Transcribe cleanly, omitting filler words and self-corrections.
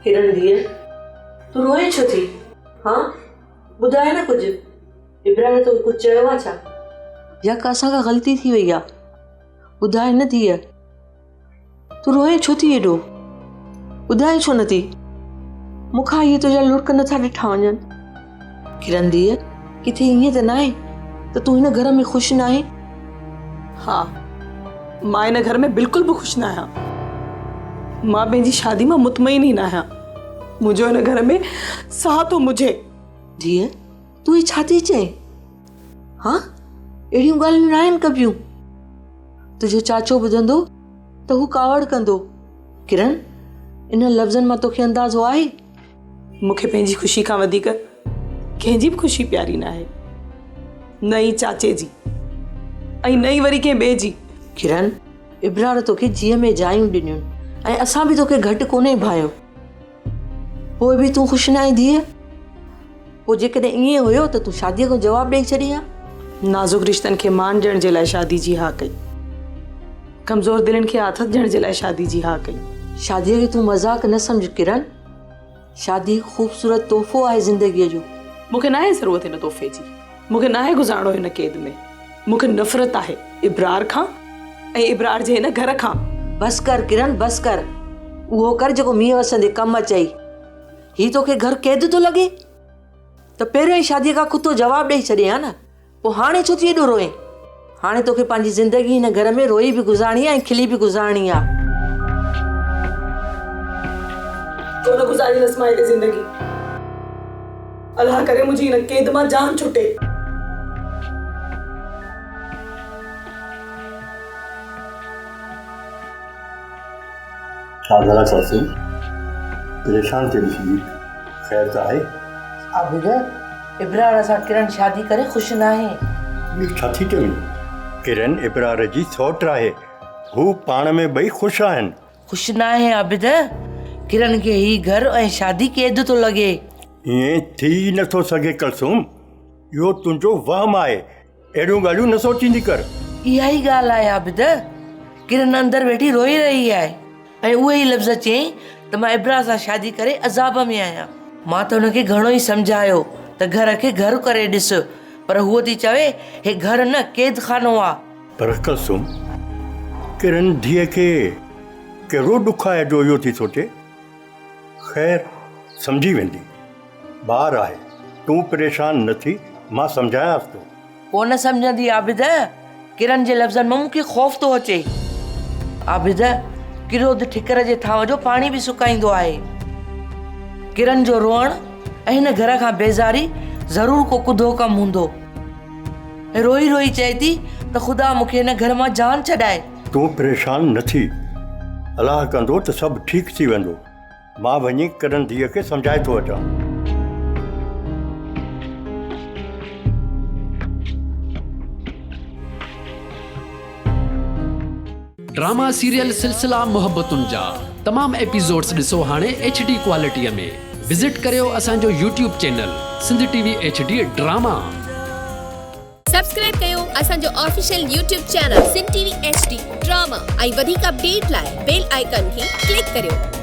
किरण धीअ, तूं रोए छो थी? हाँ, ॿुधाए न कुझु। इब्राहिम तो कुझु चयो आहे छा? या का असांखां ग़लती थी वई आहे? ॿुधाए न धीअ, तूं रोए छो थी एॾो? ॿुधाए छो नथी? मूंखां इहे तुंहिंजा लुड़क नथा ॾिठा वञनि। किरण धीअ, किथे ईअं त न आहे त तूं हिन घर में ख़ुशि न आहे? हाँ, मां हिन घर में बिल्कुल भी खुश ना आहियां। मां पंहिंजी शादी में मुतमईन ही ना आहियां। मुझो हिन घर में साह तो मुझे। धीअ, तूं ही छा थी चए? हाँ, अहिड़ियूं ॻाल्हियूं न आहिनि कबियूं। तुंहिंजो चाचो ॿुधंदो त हू कावड़ कंदो। किरण, इन लफ़्ज़नि मां तोखे अंदाज़ो आहे? मूंखे पंहिंजी ख़ुशी खां वधीक कंहिंजी बि ख़ुशी प्यारी न आहे, न ई चाचे जी ऐं न ई वरी कंहिं ॿिए जी। किरण, इब्रार तोखे जीअ में जायूं ॾिनियूं ऐं असां बि तोखे घटि कोन्हे भायो। पोइ बि तूं ख़ुशि न आहे धीअ? पोइ जेकॾहिं ईअं हुयो त तूं शादीअ खां जवाबु ॾेई छॾी हा? नाज़ुक रिश्तनि खे मान ॾियण जे लाइ शादी जी हा कई, कमज़ोर दिलनि खे आथत ॾियण जे लाइ शादी जी हा कई। शादीअ खे तूं मज़ाक न सम्झ किरण। शादी ख़ूबसूरत तोहफ़ो आहे ज़िंदगीअ जो। मूंखे न आहे ज़रूरत हिन तोहफ़े जी, मूंखे न आहे गुज़ारणो हिन क़ैद में। मूंखे नफ़रत आहे इब्रार खां ऐं इब्रार जे हिन घर खां। बस कर किरण, बस कर। उहो कर जेको मींहुं वसंदे कमु अचई। ही तोखे घर क़ैद थो लॻे? त पहिरियों ई शादीअ खां खुद तो जवाबु ॾेई छॾे हा न। पोइ हाणे छो थी एॾो रोए? हाणे तोखे पंहिंजी ज़िंदगी हिन घर में रोई बि गुज़ारणी आहे ऐं खिली बि गुज़ारणी आहे। छो न गुज़ारींदसि मां हेॾी ज़िंदगी? अल्लाह करे मुंहिंजी हिन क़ैद मां जान छुटे। छा ॻाल्हि आहे कासिम? परेशान थी ॾिसी, ख़ैर त आहे? आबिद, इब्रार सां किरण शादी करे ख़ुशि न आहे। इहो छा थी चईं? किरण इब्रार जी सौट आहे, हू पाण में ॿई ख़ुशि आहिनि। ख़ुशि न आहे आबिद। किरण खे ही घर ऐं शादी क़ैद थो लॻे। ईअं थी नथो सघे कुलसुम, इहो तुंहिंजो वहम आहे। अहिड़ियूं ॻाल्हियूं न सोचींदी कर। इहा ई ॻाल्हि आहे आबिद। किरण अंदरि वेठी रोई रही आहे ऐं उहे ई लफ़्ज़ चयईं त मां इब्रार सां शादी करे अज़ाब में आहियां। मां त हुनखे घणो ई सम्झायो त घर खे घर करे ॾिस, पर हूअ थी चवे हे घर न क़ैद खानो आहे। पर कुलसुम, किरण धीअ खे कहिड़ो ॾुख आहे जो इहो थी सोचे? ख़ैर, सम्झी वेंदी। ॿार आहे, तूं परेशान न थी, मां सम्झायांसि थो। कोन सम्झंदी आबिद। किरण जे लफ़्ज़नि मां मूंखे ख़ौफ़ थो अचे। आबिद, किरोध ठिकर जे थांव जो पाणी बि सुकाईंदो आहे। किरण जो रोअण ऐं हिन घर खां बेज़ारी ज़रूर को कुदो कमु हूंदो। रोई रोई चए थी त ख़ुदा मूंखे हिन घर मां जान छॾाए। तूं परेशान न थी, अलाह कंदो त सभु ठीकु थी वेंदो। मां वञी किरण धीअ खे सम्झाए थो अचां। ड्रामा सीरियल सिलसिला मोहब्बतुनि जा तमाम एपिसोड्स ॾिसो हाणे HD क्वालिटीअ में। विज़िट करियो असांजो YouTube channel Sindh TV HD drama. Subscribe कयो असांजो official YouTube channel Sindh TV HD drama ऐं वधीक अपडेट लाइ बेल आइकन खे क्लिक करियो।